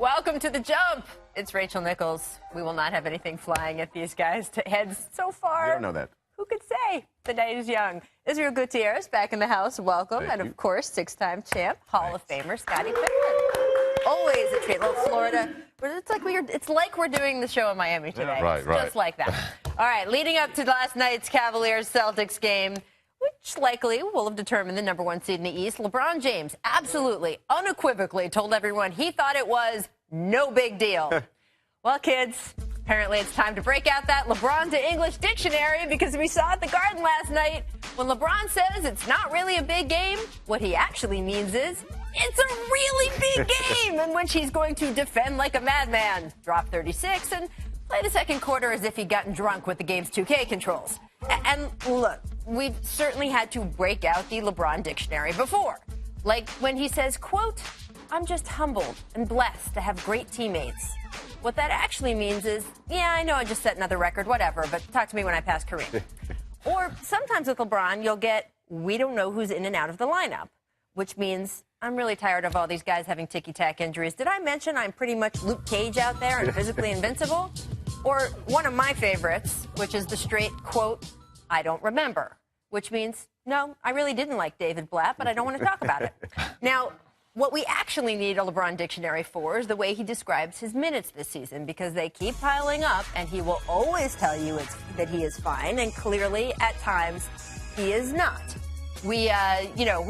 Welcome to The Jump. It's Rachel Nichols. We will not have anything flying at these guys' heads so far. You don't know that. Who could say? The night is young. Israel Gutierrez back in the house. Welcome. Thank and, you. of course, six-time champ, Hall of Famer Scottie Pippen. Always a treat. Little Florida. It's like we're doing the show in Miami today. Yeah, right. Just like that. All right, leading up to last night's Cavaliers-Celtics game, which likely will have determined the number one seed in the East, LeBron James absolutely, unequivocally told everyone he thought it was no big deal. Well, kids, apparently it's time to break out that LeBron to English dictionary, because we saw at the Garden last night when LeBron says it's not really a big game, what he actually means is it's a really big game in which he's going to defend like a madman, drop 36, and play the second quarter as if he'd gotten drunk with the game's 2K controls. And look, we've certainly had to break out the LeBron dictionary before. Like when he says, quote, "I'm just humbled and blessed to have great teammates." What that actually means is, yeah, I know I just set another record, whatever, but talk to me when I pass Kareem. Or sometimes with LeBron, you'll get, "We don't know who's in and out of the lineup," which means, "I'm really tired of all these guys having ticky-tack injuries. Did I mention I'm pretty much Luke Cage out there and physically invincible?" Or one of my favorites, which is the straight quote, "I don't remember," which means, no, I really didn't like David Blatt, but I don't want to talk about it. Now, what we actually need a LeBron dictionary for is the way he describes his minutes this season, because they keep piling up, and he will always tell you that he is fine, and clearly, at times, he is not. We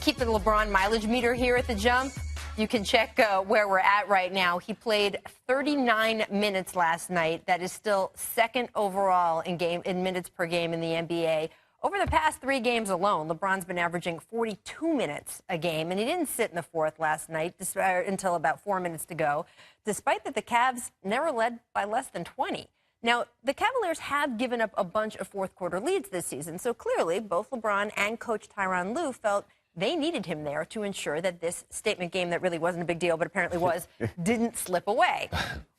keep the LeBron mileage meter here at The Jump. You can check where we're at right now. He played 39 minutes last night. That is still second overall in minutes per game in the NBA. Over the past 3 games alone, LeBron's been averaging 42 minutes a game, and he didn't sit in the fourth last night until about 4 minutes to go, despite that the Cavs never led by less than 20. Now, the Cavaliers have given up a bunch of fourth-quarter leads this season, so clearly both LeBron and Coach Tyronn Lue felt they needed him there to ensure that this statement game that really wasn't a big deal, but apparently was, didn't slip away.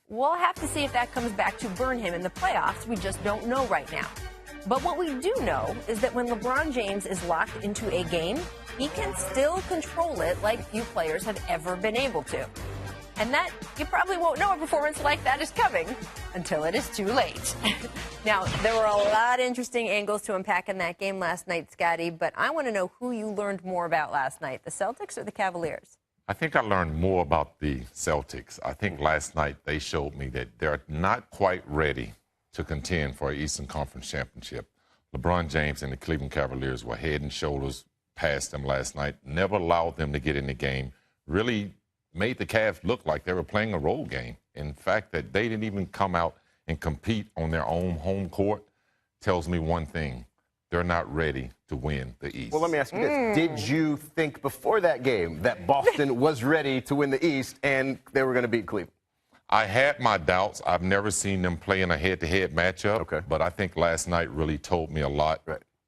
We'll have to see if that comes back to burn him in the playoffs. We just don't know right now. But what we do know is that when LeBron James is locked into a game, he can still control it like few players have ever been able to. And that, you probably won't know a performance like that is coming until it is too late. Now, there were a lot of interesting angles to unpack in that game last night, Scotty, but I want to know who you learned more about last night, the Celtics or the Cavaliers? I think I learned more about the Celtics. I think last night they showed me that they're not quite ready to contend for an Eastern Conference championship. LeBron James and the Cleveland Cavaliers were head and shoulders past them last night, never allowed them to get in the game, really made the Cavs look like they were playing a road game. In fact, that they didn't even come out and compete on their own home court tells me one thing: they're not ready to win the East. Well, let me ask you this. Did you think before that game that Boston was ready to win the East and they were going to beat Cleveland? I had my doubts. I've never seen them play in a head-to-head matchup. Okay. But I think last night really told me a lot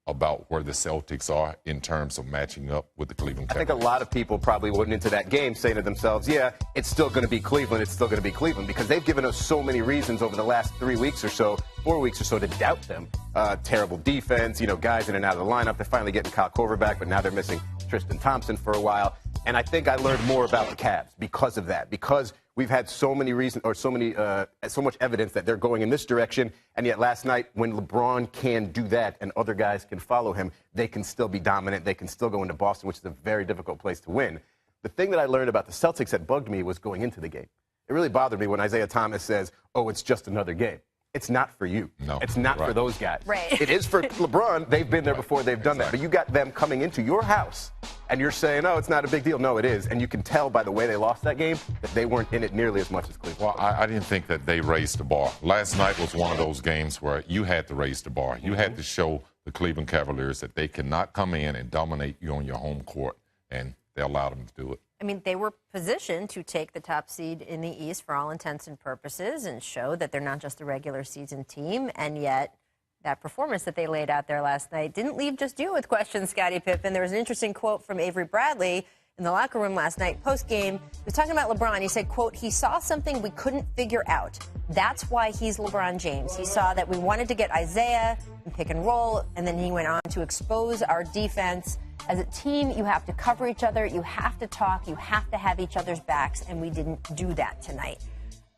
about where the Celtics are in terms of matching up with the Cleveland Cavaliers. I think a lot of people probably went into that game saying to themselves, yeah, it's still going to be Cleveland, it's still going to be Cleveland, because they've given us so many reasons over the last 4 weeks or so to doubt them. Terrible defense, guys in and out of the lineup. They're finally getting Kyle Korver back, but now they're missing Tristan Thompson for a while. And I think I learned more about the Cavs because of that, because we've had so many reasons or so much evidence that they're going in this direction. And yet last night, when LeBron can do that and other guys can follow him, they can still be dominant. They can still go into Boston, which is a very difficult place to win. The thing that I learned about the Celtics that bugged me was going into the game. It really bothered me when Isaiah Thomas says, "Oh, it's just another game." It's not for you. No. It's not for those guys. Right. It is for LeBron. They've been there before. They've done that. But you got them coming into your house, and you're saying, "Oh, it's not a big deal." No, it is. And you can tell by the way they lost that game that they weren't in it nearly as much as Cleveland. Well, I didn't think that they raised the bar. Last night was one of those games where you had to raise the bar. You had to show the Cleveland Cavaliers that they cannot come in and dominate you on your home court, and they allowed them to do it. I mean, they were positioned to take the top seed in the East for all intents and purposes and show that they're not just a regular season team. And yet that performance that they laid out there last night didn't leave just you with questions, Scottie Pippen. There was an interesting quote from Avery Bradley in the locker room last night post-game. He was talking about LeBron. He said, quote, "He saw something we couldn't figure out. That's why he's LeBron James. He saw that we wanted to get Isaiah and pick and roll, and then he went on to expose our defense. As a team, you have to cover each other, you have to talk, you have to have each other's backs, and we didn't do that tonight.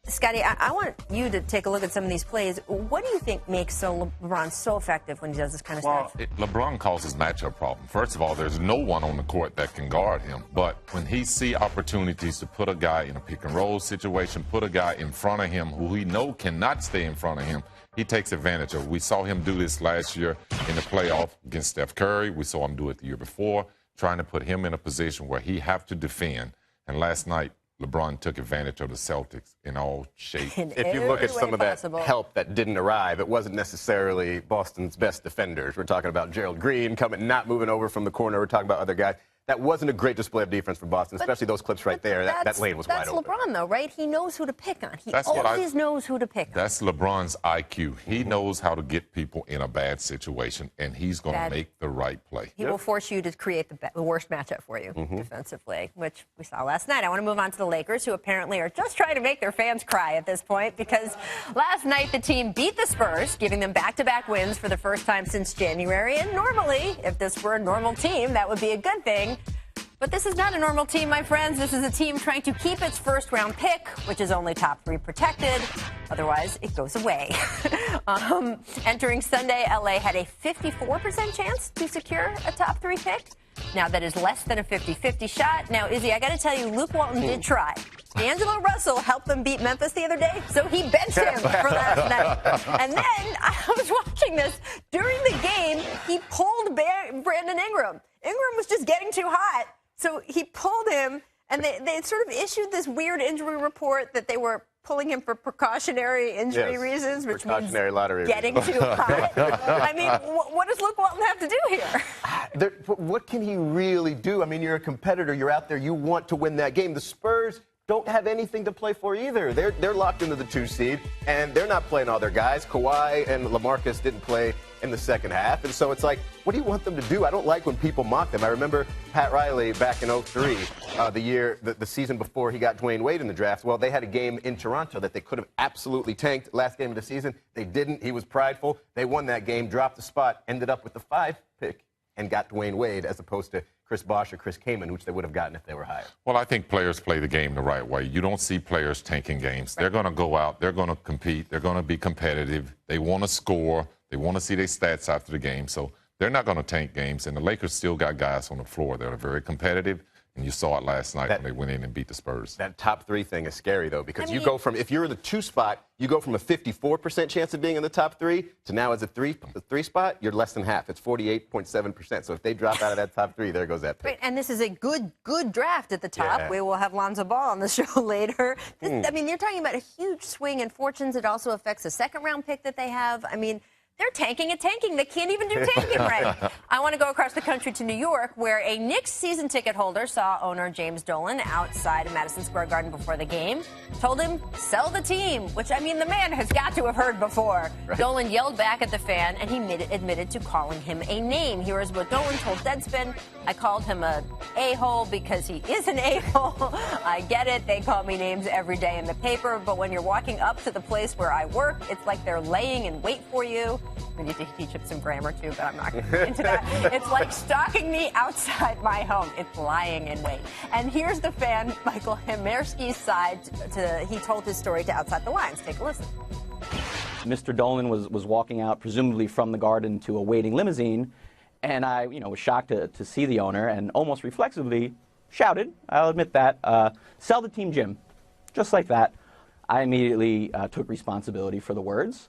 Scotty, I want you to take a look at some of these plays. What do you think makes LeBron so effective when he does this kind of stuff? LeBron causes matchup problem. First of all, there's no one on the court that can guard him. But when he see opportunities to put a guy in a pick and roll situation, put a guy in front of him who he know cannot stay in front of him, he takes advantage of it. We saw him do this last year in the playoff against Steph Curry. We saw him do it the year before, trying to put him in a position where he have to defend. And last night, LeBron took advantage of the Celtics in all shapes. If you look at some of that help that didn't arrive, it wasn't necessarily Boston's best defenders. We're talking about Gerald Green not moving over from the corner. We're talking about other guys. That wasn't a great display of defense for Boston, especially those clips right there. That lane was wide open. That's LeBron, though, right? He knows who to pick on. He always knows who to pick on. That's LeBron's IQ. He knows how to get people in a bad situation, and he's going to make the right play. He will force you to create the worst matchup for you defensively, which we saw last night. I want to move on to the Lakers, who apparently are just trying to make their fans cry at this point, because last night the team beat the Spurs, giving them back-to-back wins for the first time since January. And normally, if this were a normal team, that would be a good thing. But this is not a normal team, my friends. This is a team trying to keep its first-round pick, which is only top 3 protected. Otherwise, it goes away. Entering Sunday, LA had a 54% chance to secure a top 3 pick. Now, that is less than a 50-50 shot. Now, Izzy, I got to tell you, Luke Walton did try. D'Angelo Russell helped them beat Memphis the other day, so he benched him for last night. And then I was watching this. During the game, he pulled Brandon Ingram. Ingram was just getting too hot. So he pulled him, and they sort of issued this weird injury report that they were pulling him for precautionary injury reasons, which means getting too hot. I mean, what does Luke Walton have to do here? What can he really do? I mean, you're a competitor. You're out there. You want to win that game. The Spurs don't have anything to play for either. They're locked into the 2 seed, and they're not playing all their guys. Kawhi and LaMarcus didn't play in the second half, and so it's like, what do you want them to do? I don't like when people mock them. I remember Pat Riley back in 2003, the season before he got Dwayne Wade in the draft. Well, they had a game in Toronto that they could have absolutely tanked last game of the season. They didn't. He was prideful. They won that game, dropped the spot, ended up with the 5 pick, and got Dwayne Wade as opposed to Chris Bosh or Chris Kaman, which they would have gotten if they were higher. Well, I think players play the game the right way. You don't see players tanking games. They're going to go out. They're going to compete. They're going to be competitive. They want to score. They want to see their stats after the game. So they're not going to tank games. And the Lakers still got guys on the floor that are very competitive. And you saw it last night when they went in and beat the Spurs. That top 3 thing is scary, though, because you go from, if you're in the 2 spot, you go from a 54% chance of being in the top 3 to now as a 3 spot, you're less than half. It's 48.7%. So if they drop out of that top 3, there goes that pick. Right, and this is a good draft at the top. Yeah. We will have Lonzo Ball on the show later. I mean, you're talking about a huge swing in fortunes. It also affects a second-round pick that they have. I mean, they're tanking and tanking. They can't even do tanking right. I want to go across the country to New York, where a Knicks season ticket holder saw owner James Dolan outside of Madison Square Garden before the game, told him, sell the team, which, I mean, the man has got to have heard before. Right. Dolan yelled back at the fan, and he admitted to calling him a name. Here's what Dolan told Deadspin. I called him a a-hole because he is an a-hole. I get it. They call me names every day in the paper, but when you're walking up to the place where I work, it's like they're laying in wait for you. We need to teach him some grammar, too, but I'm not going to get into that. It's like stalking me outside my home. It's lying in wait. And here's the fan, Michael Hemersky's side. He told his story to Outside the Lines. Take a listen. Mr. Dolan was walking out, presumably from the Garden, to a waiting limousine, and I, was shocked to see the owner, and almost reflexively shouted, I'll admit that, sell the team, Jim. Just like that. I immediately took responsibility for the words,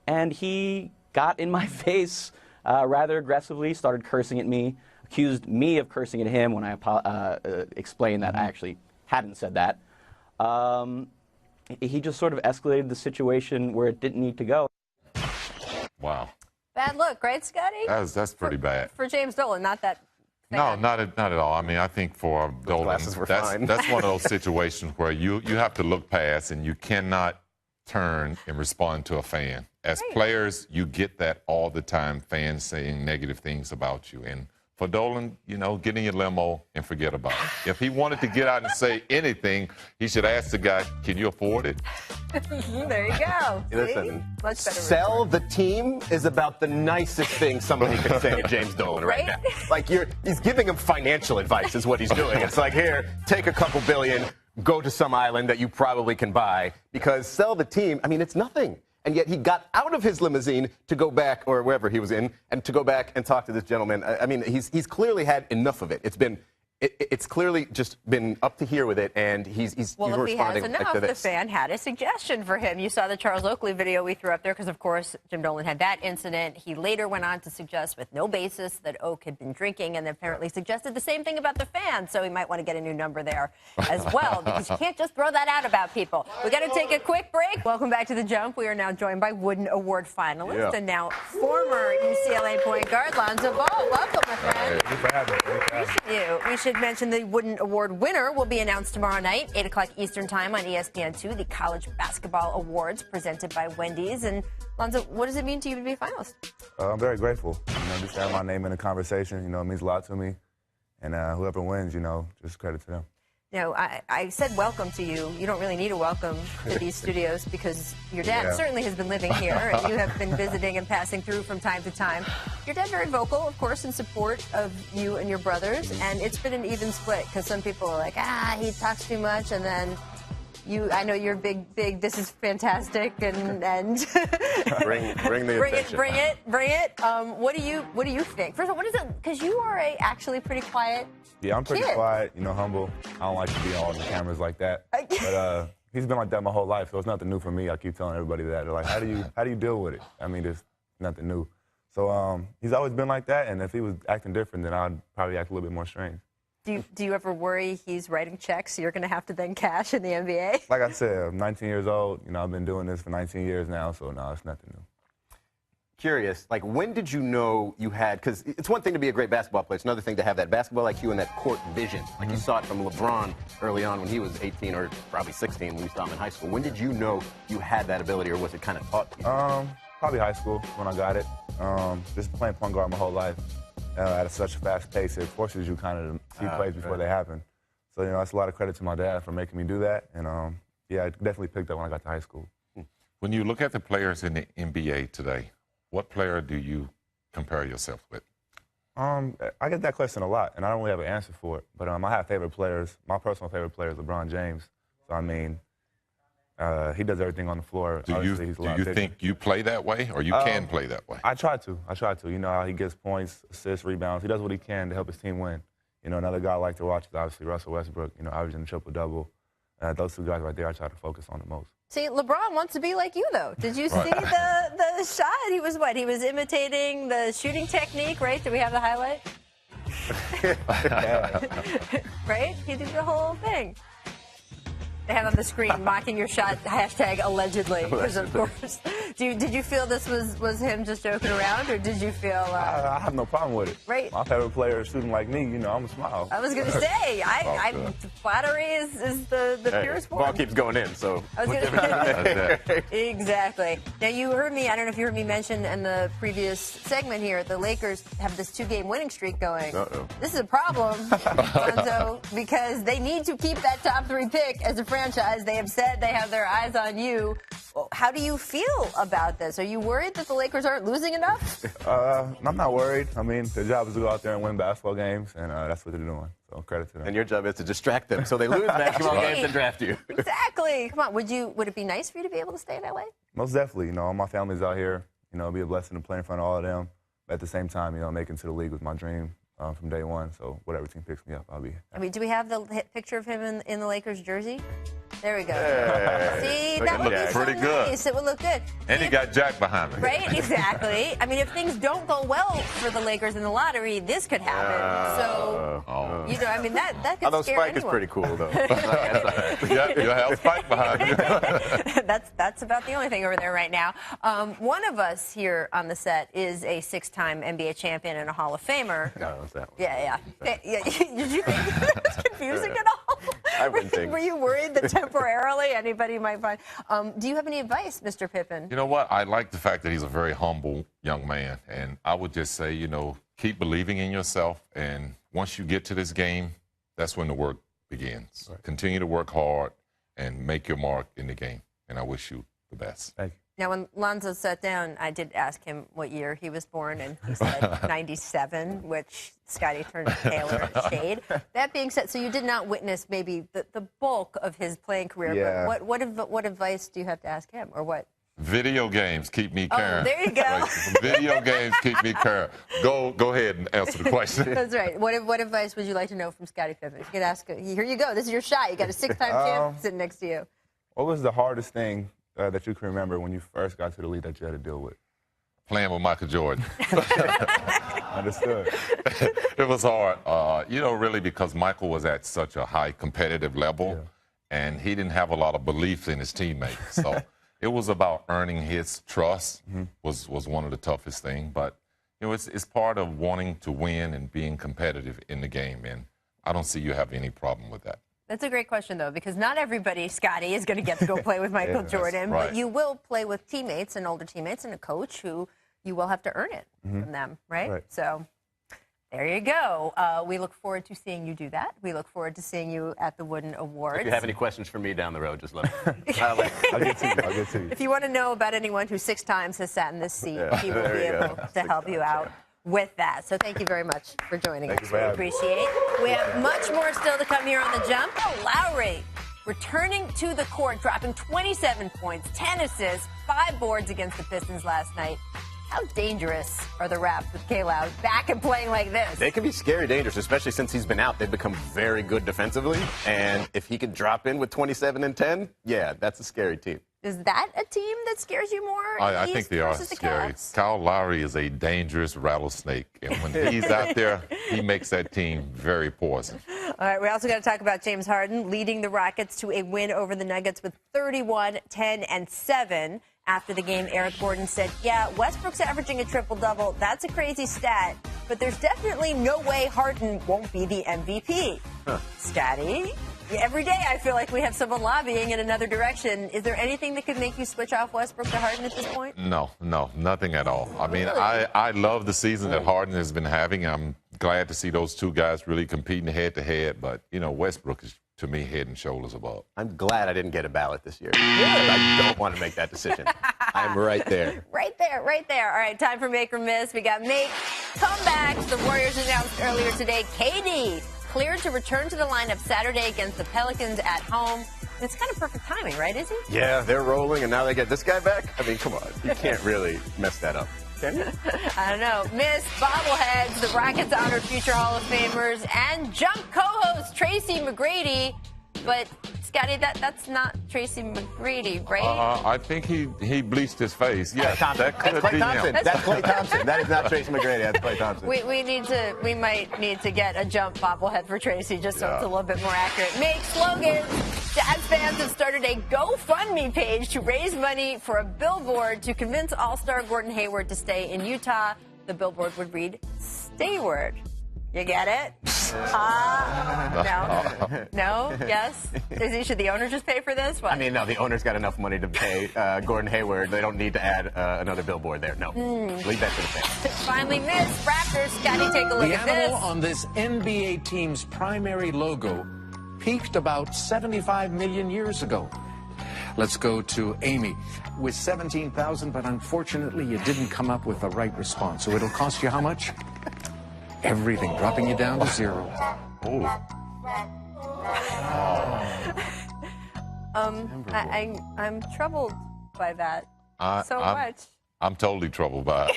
and he got in my face rather aggressively, started cursing at me, accused me of cursing at him when I explained that I actually hadn't said that. He just sort of escalated the situation where it didn't need to go. Wow. Bad look, right, Scotty? That's pretty bad. For James Dolan, not that. No, not at all. I mean, I think for Dolan, that's one of those situations where you have to look past, and you cannot turn and respond to a fan. As players, you get that all the time, fans saying negative things about you. And for Dolan, get in your limo and forget about it. If he wanted to get out and say anything, he should ask the guy, can you afford it? There you go. See? Listen, Much better. sell the team is about the nicest thing somebody can say to James Dolan right Right? now. Like he's giving him financial advice is what he's doing. It's like, here, take a couple billion, go to some island that you probably can buy, because sell the team, I mean, it's nothing. And yet he got out of his limousine to go back, or wherever he was in, and to go back and talk to this gentleman. I mean, he's clearly had enough of it. It's clearly just been up to here with it, and he's Well, if he has responding enough, like to the this. fan had a suggestion for him. You saw the Charles Oakley video we threw up there because, of course, Jim Dolan had that incident. He later went on to suggest, with no basis, that Oak had been drinking, and apparently suggested the same thing about the fans. So he might want to get a new number there as well, because you can't just throw that out about people. We got to take a quick break. Welcome back to The Jump. We are now joined by Wooden Award finalist and now former UCLA point guard Lonzo Ball. Welcome, my friend. Thank you for having me. We should mention the Wooden Award winner will be announced tomorrow night, 8 o'clock Eastern Time on ESPN2, the College Basketball Awards presented by Wendy's. And Lonzo, what does it mean to you to be a finalist? I'm very grateful. Just to have my name in the conversation, it means a lot to me. And whoever wins, just credit to them. I said welcome to you. You don't really need a welcome to these studios because your dad certainly has been living here and you have been visiting and passing through from time to time. Your dad's very vocal, of course, in support of you and your brothers, and it's been an even split because some people are like, he talks too much, and then I know you're big, this is fantastic, and Bring the attention. bring it. What do you think? First of all, what is it? Because you are actually pretty quiet. Yeah, I'm pretty kid. quiet, humble. I don't like to be on the cameras like that. But he's been like that my whole life, so it's nothing new for me. I keep telling everybody that. They're like, how do you deal with it? I mean, there's nothing new. So he's always been like that, and if he was acting different, then I'd probably act a little bit more strange. Do you ever worry he's writing checks so you're going to have to then cash in the NBA? Like I said, I'm 19 years old. I've been doing this for 19 years now, so no, it's nothing new. Curious, like, when did you know you had, because it's one thing to be a great basketball player, it's another thing to have that basketball IQ and that court vision. Like you saw it from LeBron early on when he was 18 or probably 16 when we saw him in high school. When did you know you had that ability, or was it kind of taught to you? Probably high school when I got it. Just playing point guard my whole life at such a fast pace, it forces you kind of to see plays before they happen. So, that's a lot of credit to my dad for making me do that. And, I definitely picked up when I got to high school. When you look at the players in the NBA today, what player do you compare yourself with? I get that question a lot, and I don't really have an answer for it. But I have favorite players. My personal favorite player is LeBron James. So, I mean, he does everything on the floor. Do you think you play that way, or you can play that way? I try to. You know how he gets points, assists, rebounds. He does what he can to help his team win. Another guy I like to watch is obviously Russell Westbrook, averaging a triple-double. Those two guys right there I try to focus on the most. See, LeBron wants to be like you, though. Did you see the shot? He was what? He was imitating the shooting technique, right? Do we have the highlight? Right? He did the whole thing. They have on the screen mocking your shot, #allegedly, because of course. Did you feel this was him just joking around, or did you feel? I have no problem with it. Right. My favorite player is shooting like me. I'm a smile. I was going to say, flattery is the purest form. Ball keeps going in, so. I was gonna say. Exactly. Now, you heard me, I don't know if you heard me mention in the previous segment here, the Lakers have this 2-game winning streak going. Uh-oh. This is a problem, Lonzo, because they need to keep that top 3 pick as a franchise. They have said they have their eyes on you. How do you feel about this? Are you worried that the Lakers aren't losing enough? I'm not worried. I mean, their job is to go out there and win basketball games, and that's what they're doing. So credit to them. And your job is to distract them so they lose basketball games and draft you. Exactly. Come on. Would it be nice for you to be able to stay in LA? Most definitely. All my family's out here. It'll be a blessing to play in front of all of them. But at the same time, making it to the league was my dream from day one. So whatever team picks me up, I'll be happy. I mean, do we have the picture of him in the Lakers jersey? There we go. Hey. See, that would be Look so pretty good. nice. It would look good. And he got Jack behind me. Right, exactly. I mean, if things don't go well for the Lakers in the lottery, this could happen. So, I mean, that could Although scare Spike anyone. is pretty cool, though. Yeah, you have Spike behind you. That's about the only thing over there right now. One of us here on the set is a 6-time NBA champion and a Hall of Famer. No, it's that one. Yeah. Did you think that was confusing at all? I wouldn't think. Were you worried that temporarily anybody might find? Do you have any advice, Mr. Pippen? You know what? I like the fact that he's a very humble young man. And I would just say, keep believing in yourself. And once you get to this game, that's when the work begins. Right. Continue to work hard and make your mark in the game. and I wish you the best. Thank you. Now, when Lonzo sat down, I did ask him what year he was born, and he said 97, which Scotty turned paler a shade. That being said, so you did not witness maybe the bulk of his playing career. Yeah. But what advice do you have to ask him, or what? Video games keep me caring. Oh, there you go. Right. Video games keep me caring. Go ahead and answer the question. That's right. What advice would you like to know from Scottie Pippen? You could ask. Here you go. This is your shot. You got a 6-time champ sitting next to you. What was the hardest thing that you can remember when you first got to the league that you had to deal with? Playing with Michael Jordan. Understood. It was hard, really because Michael was at such a high competitive level, and he didn't have a lot of belief in his teammates. So it was about earning his trust was one of the toughest things. But, it's part of wanting to win and being competitive in the game, and I don't see you have any problem with that. That's a great question, though, because not everybody, Scotty, is going to get to go play with Michael Jordan. right. But you will play with teammates and older teammates and a coach who you will have to earn it from them, right? So there you go. We look forward to seeing you do that. We look forward to seeing you at the Wooden Awards. If you have any questions for me down the road, just let me know. I'll get to you. If you want to know about anyone who 6 times has sat in this seat, he will be able to help you out with that. So thank you very much for joining us. We appreciate it. We have much more still to come here on The Jump. Lowry returning to the court, dropping 27 points, 10 assists, 5 boards against the Pistons last night. How dangerous are the Raps with K-Loud back and playing like this? They can be scary dangerous, especially since he's been out. They've become very good defensively. And if he could drop in with 27 and 10, yeah, that's a scary team. Is that a team that scares you more? I think they are scary. Kyle Lowry is a dangerous rattlesnake, and when he's out there, he makes that team very poison. All right, we also got to talk about James Harden leading the Rockets to a win over the Nuggets with 31, 10, and 7. After the game, Eric Gordon said, yeah, Westbrook's averaging a triple-double. That's a crazy stat, but there's definitely no way Harden won't be the MVP. Scotty? Every day I feel like we have someone lobbying in another direction. Is there anything that could make you switch off Westbrook to Harden at this point? No, nothing at all. I mean, I love the season that Harden has been having. I'm glad to see those two guys really competing head-to-head, but, Westbrook is, to me, head and shoulders above. I'm glad I didn't get a ballot this year. I don't want to make that decision. I'm right there. Right there. All right, time for Make or Miss. We got Make comebacks. The Warriors announced earlier today KD cleared to return to the lineup Saturday against the Pelicans at home. It's kind of perfect timing, right, Izzy? Yeah, they're rolling, and now they get this guy back? I mean, come on. You can't really mess that up, can you? I don't know. Miss bobbleheads. The Rockets honored future Hall of Famers and Jump co-host Tracy McGrady. But, Scotty, that's not Tracy McGrady, right? I think he bleached his face. Yeah, That's Klay Thompson. That's Klay Thompson. That is not Tracy McGrady. That's Klay Thompson. We might need to get a Jump bobblehead for Tracy just so it's a little bit more accurate. Make slogans. Jazz fans have started a GoFundMe page to raise money for a billboard to convince All-Star Gordon Hayward to stay in Utah. The billboard would read, "Stayward." You get it? No? Yes? Izzy, should the owner just pay for this? What? I mean, no, the owner's got enough money to pay Gordon Hayward. They don't need to add another billboard there. No. Leave that to the fans. Finally, Miss Raptors. Scotty, take a look The at animal this. on this NBA team's primary logo peaked about 75 million years ago. Let's go to Amy with 17,000, but unfortunately you didn't come up with the right response. So it'll cost you how much? Everything, dropping you down to 0. I'm troubled by that so I'm much. I'm totally troubled by it.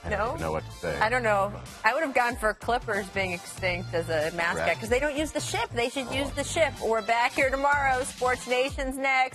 I don't even know what to say. I don't know. I would have gone for Clippers being extinct as a mascot Right. because they don't use the ship. They should use the ship. We're back here tomorrow. Sports Nation's next.